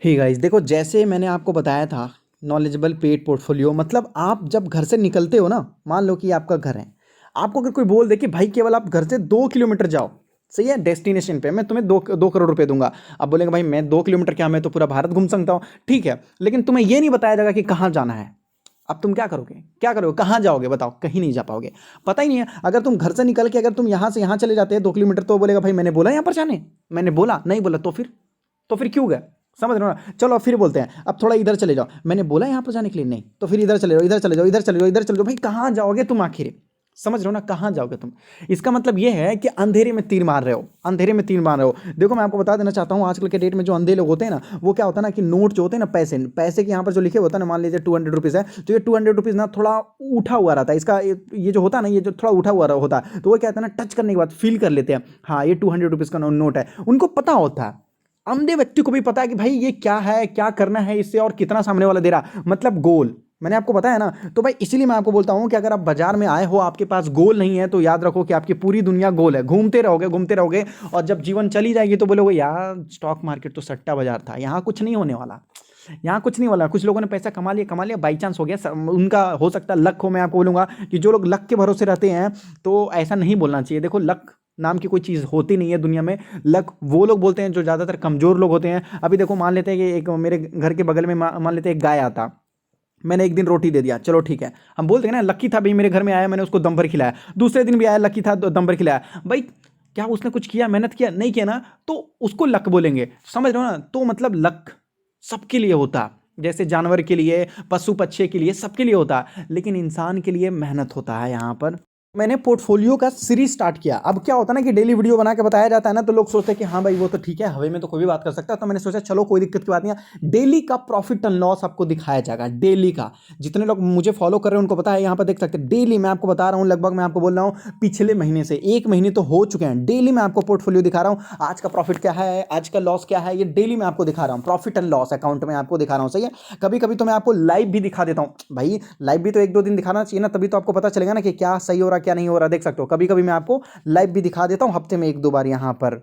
Hey guys, देखो जैसे मैंने आपको बताया था नॉलेजेबल पेड पोर्टफोलियो मतलब आप जब घर से निकलते हो ना, मान लो कि आपका घर है। आपको अगर कोई बोल दे कि भाई केवल आप घर से 2 किलोमीटर जाओ, सही है, डेस्टिनेशन पे मैं तुम्हें 2 करोड़ रुपए दूंगा। आप बोलेंगे भाई मैं 2 किलोमीटर क्या, मैं तो पूरा भारत घूम सकता हूँ। ठीक है, लेकिन तुम्हें ये नहीं बताया जाएगा कि कहाँ जाना है। अब तुम क्या करोगे, क्या करोगे, कहाँ जाओगे, बताओ, कहीं नहीं जा पाओगे। पता ही नहीं है। अगर तुम घर से निकल के अगर तुम यहाँ से यहाँ चले जाते हैं 2 किलोमीटर, तो बोलेगा भाई मैंने बोला यहाँ पर जाने, मैंने बोला नहीं बोला, तो फिर क्यों गए। समझ रहे हो ना। चलो अब फिर बोलते हैं, अब थोड़ा इधर चले जाओ, मैंने बोला यहाँ पर जाने के लिए, नहीं, तो फिर इधर चले जाओ, इधर चले जाओ, इधर चले जाओ, इधर चले जाओ, भाई कहाँ जाओगे तुम आखिर। समझ रहे हो ना, कहाँ जाओगे तुम। इसका मतलब ये है कि अंधेरे में तीर मार रहे हो, अंधेरे में तीर मार रहे हो। देखो मैं आपको बता देना चाहता हूँ, आजकल के डेट में जो अंधे लोग होते हैं ना, वो क्या होता है ना कि नोट जो होते हैं ना, पैसे पैसे के यहाँ पर जो लिखे होता है ना, मान लीजिए 200 रुपीज़ है, तो ये 200 रुपीज़ ना थोड़ा उठा हुआ रहता है, इसका ये जो होता है ना, ये जो थोड़ा उठा हुआ होता है, तो वो क्या कहते हैं ना, टच करने के बाद फील कर लेते हैं, हाँ ये 200 रुपीज़ का नोट है। उनको पता होता है, अंधे व्यक्ति को भी पता है कि भाई ये क्या है, क्या करना है इससे, और कितना सामने वाला दे रहा, मतलब गोल। मैंने आपको बताया ना, तो भाई इसीलिए मैं आपको बोलता हूं कि अगर आप बाजार में आए हो, आपके पास गोल नहीं है, तो याद रखो कि आपकी पूरी दुनिया गोल है, घूमते रहोगे घूमते रहोगे, और जब जीवन चली जाएगी तो बोलोगे यार स्टॉक मार्केट तो सट्टा बाजार था, यहाँ कुछ नहीं होने वाला, यहाँ कुछ नहीं वाला। कुछ लोगों ने पैसा कमा लिया बाई चांस हो गया, उनका हो सकता है लक हो। मैं आपको बोलूंगा कि जो लोग लक के भरोसे रहते हैं, तो ऐसा नहीं बोलना चाहिए। देखो लक नाम की कोई चीज़ होती नहीं है दुनिया में। लक वो लोग बोलते हैं जो ज़्यादातर कमज़ोर लोग होते हैं। अभी देखो मान लेते हैं कि एक मेरे घर के बगल में मान लेते हैं एक गाय आता, मैंने एक दिन रोटी दे दिया, चलो ठीक है, हम बोलते हैं ना लकी था भाई, मेरे घर में आया, मैंने उसको दम भर खिलाया। दूसरे दिन भी आया, लकी था, दम भर खिलाया भाई। क्या उसने कुछ किया, मेहनत किया, नहीं किया ना, तो उसको लक बोलेंगे। समझ रहे हो ना। तो मतलब लक सबके लिए होता है, जैसे जानवर के लिए, पशु पक्षी के लिए, सबके लिए होता है, लेकिन इंसान के लिए मेहनत होता है यहाँ पर। मैंने पोर्टफोलियो का सीरीज स्टार्ट किया। अब क्या होता है ना कि डेली वीडियो बना के बताया जाता है ना, तो लोग सोचते हैं कि हाँ भाई वो तो ठीक है, हवे में तो कोई भी बात कर सकता है। तो मैंने सोचा चलो कोई दिक्कत की बात नहीं है, डेली का प्रॉफिट एंड लॉस आपको दिखाया जाएगा, डेली का। जितने लोग मुझे फॉलो कर रहे हैं उनको पता है, यहाँ पर देख सकते हैं डेली मैं आपको बता रहा हूँ, लगभग मैं आपको बोल रहा हूँ पिछले महीने से 1 महीने तो हो चुके हैं, डेली मैं आपको पोर्टफोलियो दिखा रहा हूँ। आज का प्रॉफिट क्या है, आज का लॉस क्या है, ये डेली मैं आपको दिखा रहा हूँ, प्रॉफिट एंड लॉस अकाउंट में आपको दिखा रहा हूँ, सही है। कभी कभी तो मैं आपको लाइव भी दिखा देता हूँ भाई, लाइव भी तो 1-2 दिन दिखाना चाहिए ना, तभी तो आपको पता चलेगा ना कि क्या सही हो रहा क्या नहीं हो रहा। देख सकते हो कभी कभी मैं आपको लाइव भी दिखा देता हूं, हफ्ते में 1-2 बार यहाँ पर।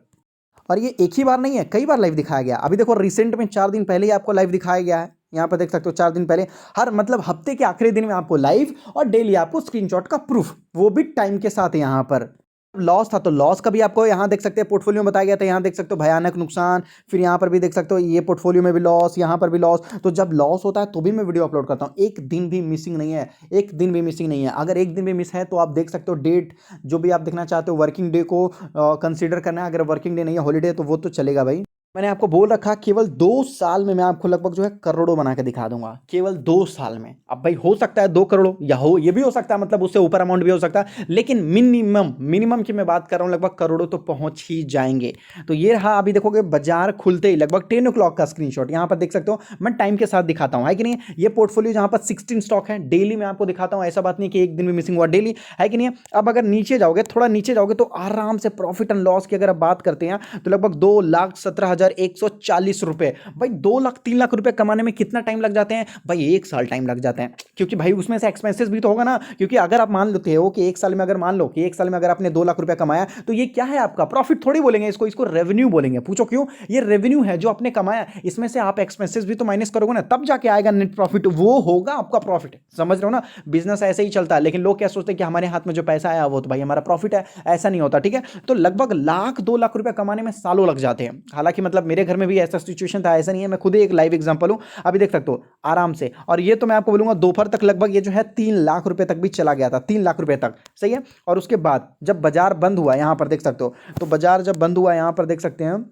और ये एक ही बार नहीं है, कई बार लाइव दिखाया गया। अभी देखो रिसेंट में 4 दिन पहले ही आपको लाइव दिखाया गया है, यहाँ पर देख सकते हो 4 दिन पहले। हर मतलब हफ्ते के आखिरी दिन में आपको लाइव, और डेली आपको स्क्रीनशॉट का प्रूफ, वो भी टाइम के साथ यहाँ पर। लॉस था तो लॉस का भी आपको यहाँ देख सकते हैं, पोर्टफोलियो में बताया गया था, यहाँ देख सकते हो भयानक नुकसान। फिर यहाँ पर भी देख सकते हो ये पोर्टफोलियो में भी लॉस, यहाँ पर भी लॉस। तो जब लॉस होता है तो भी मैं वीडियो अपलोड करता हूँ, एक दिन भी मिसिंग नहीं है, एक दिन भी मिसिंग नहीं है। अगर एक दिन भी मिस है तो आप देख सकते हो डेट, जो भी आप देखना चाहते हो, वर्किंग डे को कंसीडर करना है। अगर वर्किंग डे नहीं है, हॉलीडे, तो वो तो चलेगा भाई। मैंने आपको बोल रखा केवल 2 साल में मैं आपको लगभग जो है करोड़ों बना के दिखा दूंगा, केवल 2 साल में। अब भाई हो सकता है 2 करोड़, या हो ये भी हो सकता है, मतलब उससे ऊपर अमाउंट भी हो सकता है, लेकिन मिनिमम मिनिमम की मैं बात कर रहा हूँ, लगभग करोड़ों तो पहुंच ही जाएंगे। तो ये रहा, अभी देखोगे बाजार खुलते ही लगभग 10 o'clock का स्क्रीनशॉट, यहाँ पर देख सकते हो। मैं टाइम के साथ दिखाता हूँ, है कि नहीं। ये पोर्टफोलियो जहाँ पर 16 स्टॉक है, डेली मैं आपको दिखाता हूँ, ऐसा बात नहीं कि एक दिन भी मिसिंग हुआ, डेली, है कि नहीं। अब अगर नीचे जाओगे, थोड़ा नीचे जाओगे, तो आराम से प्रॉफिट एंड लॉस की अगर आप बात करते हैं, तो लगभग 2,17,140 भाई 2 लाख 3 लाख रुपए कमाने में कितना टाइम लग जाते हैं भाई, 1 साल टाइम लग जाते हैं। क्योंकि भाई उसमें से एक्सपेंसेस भी तो होगा ना। क्योंकि अगर आप मान लेते हो कि 1 साल में, अगर मान लो कि 1 साल में अगर आपने 2 लाख रुपया कमाया, तो ये क्या है आपका प्रॉफिट थोड़ी बोलेंगे इसको, इसको रेवेन्यू बोलेंगे। पूछो क्यों, ये रेवेन्यू है जो आपने कमाया, इसमें से आप एक्सपेंसेस भी तो माइनस करोगे ना, तब जाके आएगा नेट प्रॉफिट, वो होगा आपका प्रॉफिट। समझ रहे हो ना। बिजनेस ऐसे ही चलता है, लेकिन लोग क्या सोचते हैं कि हमारे हाथ में जो पैसा आया वो तो भाई हमारा प्रॉफिट है, ऐसा नहीं होता, ठीक है। तो लगभग 1,00,000-2 लाख रुपया कमाने में सालों लग जाते हैं। हालांकि मतलब मेरे घर में भी ऐसा सिचुएशन था, ऐसा नहीं है, मैं खुद ही एक लाइव एग्जांपल हूं। अभी देख सकते हो आराम से, और ये तो मैं आपको बोलूंगा दोपहर तक लगभग ये जो है 3 लाख रुपए तक भी चला गया था, 3 लाख रुपए तक, सही है। और उसके बाद जब बाजार बंद हुआ, यहां पर देख सकते हो, तो बाजार जब बंद हुआ, यहां पर देख सकते हैं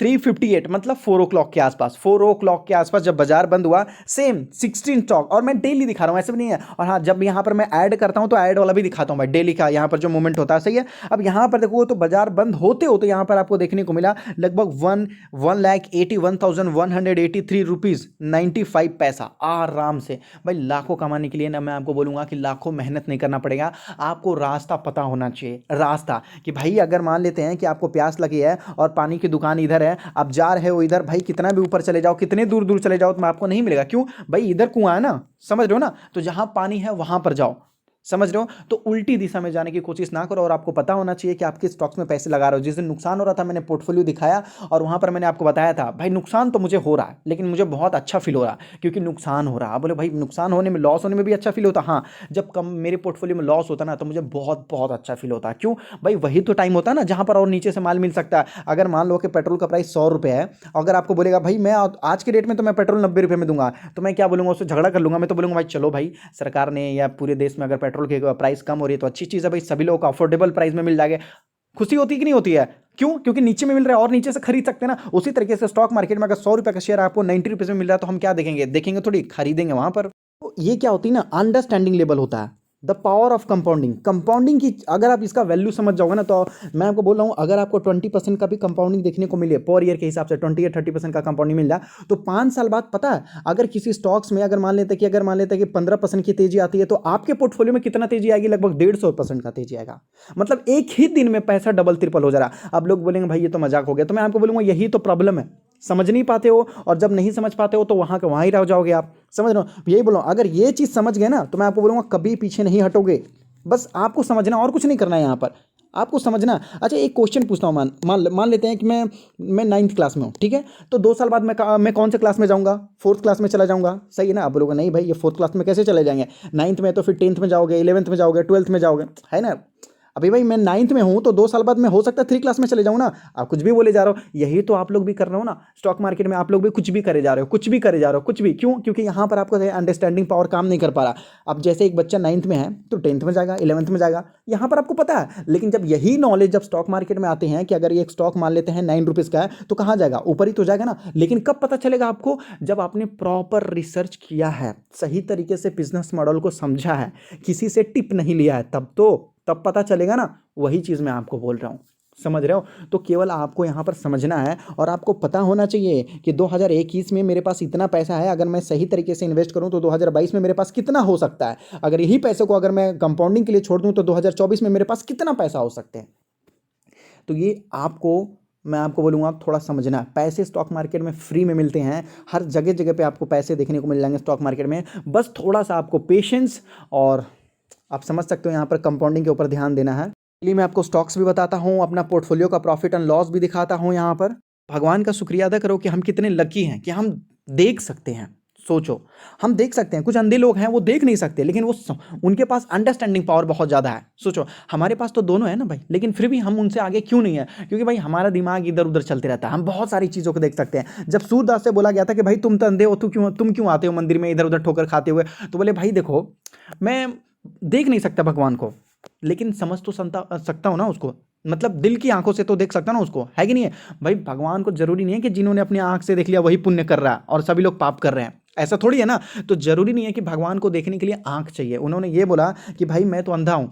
358, मतलब 4 o'clock के आसपास, 4 o'clock के आसपास जब बाजार बंद हुआ, सेम 16 स्टॉक। और मैं डेली दिखा रहा हूं, ऐसे भी नहीं है। और हाँ, जब यहां पर मैं ऐड करता हूं तो ऐड वाला भी दिखाता हूं भाई, डेली का यहां पर जो मूवमेंट होता है, सही है। अब यहां पर देखो, तो बाजार बंद होते होते यहां पर आपको देखने को मिला लगभग 1,81,183 रुपीज 95 पैसा, आराम से। भाई लाखों कमाने के लिए ना, मैं आपको बोलूंगा कि लाखों मेहनत नहीं करना पड़ेगा, आपको रास्ता पता होना चाहिए। रास्ता कि भाई अगर मान लेते हैं कि आपको प्यास लगी है और पानी की दुकान इधर है, आप जा रहे हो इधर, भाई कितना भी ऊपर चले जाओ, कितने दूर दूर चले जाओ, तो आपको नहीं मिलेगा। क्यों भाई, इधर कुआं है ना, समझ रहे हो ना। तो जहां पानी है वहां पर जाओ, समझ रहे हो? तो उल्टी दिशा में जाने की कोशिश ना करो और आपको पता होना चाहिए कि आप किस स्टॉक्स में पैसे लगा रहे हो। जिस दिन नुकसान हो रहा था मैंने पोर्टफोलियो दिखाया और वहाँ पर मैंने आपको बताया था भाई नुकसान तो मुझे हो रहा है लेकिन मुझे बहुत अच्छा फील हो रहा है क्योंकि नुकसान हो रहा है। आप बोले भाई नुकसान होने में, लॉस होने में भी अच्छा फील होता? हाँ, जब कम मेरे पोर्टफोलियो में लॉस होता ना तो मुझे बहुत बहुत अच्छा फील होता है। क्यों भाई? वही तो टाइम होता है ना जहाँ पर और नीचे से माल मिल सकता है। अगर मान लो कि पेट्रोल का प्राइस 100 रुपये है, अगर आपको बोलेगा भाई मैं आज के डेट में तो मैं पेट्रोल 90 रुपये में दूंगा, तो मैं क्या बोलूंगा? उससे झगड़ा कर लूंगा। मैं तो बोलूंगा भाई चलो भाई, सरकार ने या पूरे देश में अगर पेट्रोल की प्राइस कम हो रही है तो अच्छी चीज़ है भाई, सभी लोगों को अफोर्डेबल प्राइस में मिल जाएगा। खुशी होती कि नहीं होती है? क्यों? क्योंकि नीचे में मिल रहा है और नीचे से खरीद सकते हैं ना। उसी तरीके से स्टॉक मार्केट में अगर 100 रुपये का शेयर आपको 90 रुपीज़ में मिल रहा है तो हम क्या देखेंगे? देखेंगे थोड़ी, खरीदेंगे वहां पर। तो ये क्या होती है ना, अंडरस्टैंडिंग लेवल होता है, the power of compounding. Compounding की अगर आप इसका वैल्यू समझ जाओगे ना, तो मैं आपको बोल रहा हूँ अगर आपको 20% का भी कंपाउंडिंग देखने को मिले पर ईयर के हिसाब से, 20 या 30% का कंपाउंडिंग मिल जाए तो 5 साल बाद पता है अगर किसी स्टॉक्स में अगर मान लेते हैं कि 15% की तेजी आती है तो आपके पोर्टफोलियो में कितना तेजी आएगी? लगभग 150% का तेजी आएगा। मतलब एक ही दिन में पैसा डबल ट्रिपल हो जा रहा। अब लोग बोलेंगे भाई ये तो मजाक हो गया, तो मैं आपको बोलूंगा यही तो प्रॉब्लम है, समझ नहीं पाते हो। और जब नहीं समझ पाते हो तो वहां के वहां ही रह जाओगे आप। समझ रहे हो? यही बोलो, अगर ये चीज समझ गए ना तो मैं आपको बोलूंगा कभी पीछे नहीं हटोगे। बस आपको समझना और कुछ नहीं करना है यहाँ पर, आपको समझना। अच्छा एक क्वेश्चन पूछता हूँ, मान लेते हैं कि मैं 9th क्लास में हूँ, ठीक है? तो 2 साल बाद मैं कौन से क्लास में जाऊँगा? 4th क्लास में चला जाऊँगा, सही है ना? आप बोलोगे नहीं भाई ये 4th क्लास में कैसे चले जाएंगे? 9th में तो फिर 10th में जाओगे, 11th में जाओगे, 12th में जाओगे, है ना? अभी भाई मैं 9th में हूँ तो 2 साल बाद मैं हो सकता है 3 क्लास में चले जाऊँ ना। आप कुछ भी बोले जा रहे हो, यही तो आप लोग भी कर रहे हो ना। स्टॉक मार्केट में आप लोग भी कुछ भी करे जा रहे हो, कुछ भी करे जा रहे हो, कुछ भी। क्यों? क्योंकि यहाँ पर आपको अंडरस्टैंडिंग पावर काम नहीं कर पा रहा। अब जैसे एक बच्चा 9th में है तो 10th में जाएगा, 11th में जाएगा, यहाँ पर आपको पता है। लेकिन जब यही नॉलेज जब स्टॉक मार्केट में आते हैं कि अगर ये एक स्टॉक मान लेते हैं 9 रुपीज़ का है तो कहाँ जाएगा? ऊपर ही तो जाएगा ना। लेकिन कब पता चलेगा आपको? जब आपने प्रॉपर रिसर्च किया है, सही तरीके से बिजनेस मॉडल को समझा है, किसी से टिप नहीं लिया है, तब पता चलेगा ना। वही चीज़ मैं आपको बोल रहा हूँ, समझ रहे हो? तो केवल आपको यहाँ पर समझना है और आपको पता होना चाहिए कि 2021 में मेरे पास इतना पैसा है, अगर मैं सही तरीके से इन्वेस्ट करूँ तो 2022 में मेरे पास कितना हो सकता है। अगर यही पैसे को अगर मैं कंपाउंडिंग के लिए छोड़ दूँ तो 2024 में मेरे पास कितना पैसा हो सकते हैं। तो ये आपको, मैं आपको बोलूँगा थोड़ा समझना। पैसे स्टॉक मार्केट में फ्री में मिलते हैं, हर जगह जगह पे आपको पैसे देखने को मिल जाएंगे स्टॉक मार्केट में। बस थोड़ा सा आपको पेशेंस और आप समझ सकते हो यहाँ पर कंपाउंडिंग के ऊपर ध्यान देना है। इसलिए मैं आपको स्टॉक्स भी बताता हूँ, अपना पोर्टफोलियो का प्रॉफिट एंड लॉस भी दिखाता हूँ यहाँ पर। भगवान का शुक्रिया अदा करो कि हम कितने लकी हैं कि हम देख सकते हैं। सोचो, हम देख सकते हैं। कुछ अंधे लोग हैं वो देख नहीं सकते, लेकिन उनके पास अंडरस्टैंडिंग पावर बहुत ज़्यादा है। सोचो, हमारे पास तो दोनों है ना भाई, लेकिन फिर भी हम उनसे आगे क्यों नहीं है? क्योंकि भाई हमारा दिमाग इधर उधर चलते रहता है, हम बहुत सारी चीज़ों को देख सकते हैं। जब सूरदास से बोला गया था कि भाई तुम तो अंधे हो, तुम क्यों आते हो मंदिर में इधर उधर ठोकर खाते हुए? तो बोले भाई देखो, मैं देख नहीं सकता भगवान को, लेकिन समझ तो सकता हूँ ना उसको। मतलब दिल की आंखों से तो देख सकता ना उसको, है कि नहीं है? भाई भगवान को जरूरी नहीं है कि जिन्होंने अपनी आंख से देख लिया वही पुण्य कर रहा है और सभी लोग पाप कर रहे हैं, ऐसा थोड़ी है ना। तो जरूरी नहीं है कि भगवान को देखने के लिए आंख चाहिए। उन्होंने ये बोला कि भाई मैं तो अंधा हूं,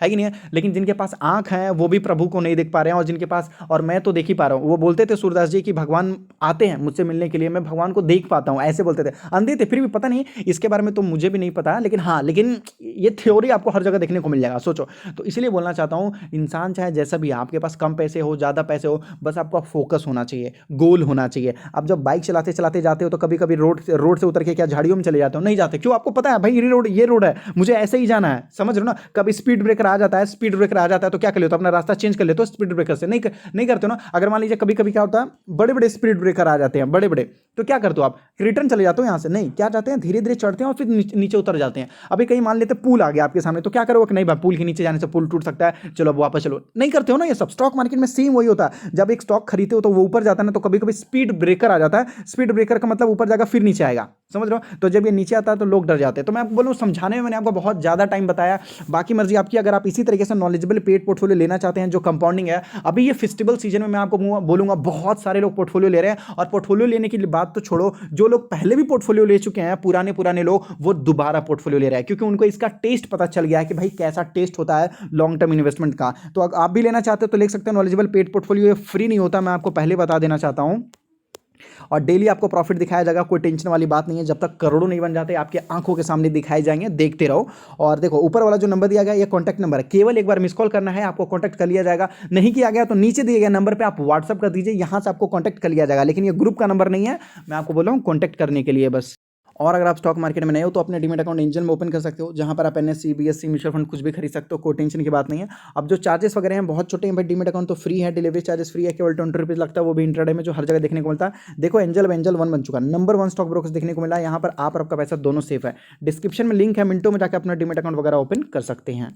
है कि नहीं है? लेकिन जिनके पास आंख है वो भी प्रभु को नहीं देख पा रहे हैं, और जिनके पास, और मैं तो देख ही पा रहा हूँ। वो बोलते थे सूरदास जी कि भगवान आते हैं मुझसे मिलने के लिए, मैं भगवान को देख पाता हूँ, ऐसे बोलते थे। अंधे थे फिर भी, पता नहीं इसके बारे में तो मुझे भी नहीं पता, लेकिन हाँ, लेकिन ये थ्योरी आपको हर जगह देखने को मिल जाएगा। सोचो, तो इसलिए बोलना चाहता हूँ, इंसान चाहे जैसा भी, आपके पास कम पैसे हो ज़्यादा पैसे हो, बस आपका फोकस होना चाहिए, गोल होना चाहिए। अब जब बाइक चलाते चलाते जाते हो तो कभी कभी रोड से उतर के क्या झाड़ियों में चले जाते हो? नहीं जाते। क्यों? आपको पता है भाई ये रोड है, मुझे ऐसे ही जाना है। समझ रहे हो ना? कभी स्पीड ब्रेकर आ जाता है, स्पीड ब्रेकर आ जाता है तो क्या कर लेते हो? अपना रास्ता चेंज कर लेते हो स्पीड ब्रेकर से। नहीं करते हो ना। अगर मान लीजिए कभी कभी क्या होता है, बड़े बड़े स्पीड ब्रेकर आ जाते हैं, बड़े बड़े, तो क्या करते हो आप? रिटर्न चले जाते हो यहाँ से? नहीं, क्या जाते हैं, धीरे धीरे चढ़ते हैं और फिर नीचे उतर जाते हैं। अभी कहीं मान लेते पुल आ गया आपके सामने, तो क्या करोगे? नहीं भाई, पुल के नीचे जाने से पुल टूट सकता है, चलो अब वापस चलो। नहीं करते हो ना ये सब। स्टॉक मार्केट में सेम वही होता है। जब एक स्टॉक खरीदते हो तो वो ऊपर जाता है ना, तो कभी कभी स्पीड ब्रेकर आ जाता है। स्पीड ब्रेकर का मतलब ऊपर जाएगा फिर नीचे आएगा, समझ रहे हो? तो जब ये नीचे आता है तो लोग डर जाते हैं। तो मैं आपको बोलूँ, समझाने में मैंने आपको बहुत ज़्यादा टाइम बताया, बाकी मर्जी आपकी। अगर आप इसी तरीके से नॉलेजेबल पेड पोर्टफोलियो लेना चाहते हैं जो कंपाउंडिंग है, अभी ये फेस्टिवल सीजन में मैं आपको बोलूंगा बहुत सारे लोग पोर्टफोलियो ले रहे हैं। और पोर्टफोलियो लेने की बात तो छोड़ो, जो लोग पहले भी पोर्टफोलियो ले चुके हैं, पुराने लोग, वो दोबारा पोर्टफोलियो ले रहे हैं, क्योंकि उनको इसका टेस्ट पता चल गया है कि भाई कैसा टेस्ट होता है लॉन्ग टर्म इन्वेस्टमेंट का। तो अगर आप भी लेना चाहते हो तो ले सकते हैं नॉलेजेबल पेड पोर्टफोलियो। फ्री नहीं होता, मैं आपको पहले बता देना चाहता हूं, और डेली आपको प्रॉफिट दिखाया जाएगा। कोई टेंशन वाली बात नहीं है, जब तक करोड़ों नहीं बन जाते आपके आंखों के सामने दिखाए जाएंगे, देखते रहो। और देखो, ऊपर वाला जो नंबर दिया गया ये कॉन्टैक्ट नंबर है, केवल एक बार मिस कॉल करना है, आपको कॉन्टैक्ट कर लिया जाएगा। नहीं किया गया तो नीचे दिए गए नंबर पर आप व्हाट्सअप कर दीजिए, यहां से आपको कॉन्टैक्ट कर लिया जाएगा। लेकिन ये ग्रुप का नंबर नहीं है, मैं आपको बोल रहा हूँ कॉन्टैक्ट करने के लिए बस। और अगर आप स्टॉक मार्केट में नए हो तो अपने डीमेट अकाउंट एंजल में ओपन कर सकते हो, जहाँ पर आप एनएससी, बीएससी, म्यूचुअल फंड कुछ भी खरीद सकते हो, कोई टेंशन की बात नहीं है। अब जो चार्जेस वगैरह हैं बहुत छोटे हैं भाई, डीमेट अकाउंट तो फ्री है, डिलीवरी चार्जेस फ्री है, केवल 20 रुपीज़ लगता है, वो भी इंट्राडे में जो हर जगह देखने को मिलता है। देखो एंजल अब एंजल 1 बन चुका है, नंबर 1 स्टॉक ब्रोकर देखने को मिला है, यहाँ पर आप और आपका पैसा दोनों सेफ है। डिस्क्रिप्शन में लिंक है, मिनटों में जाकर अपना डीमेट अकाउंट वगैरह ओपन कर सकते हैं।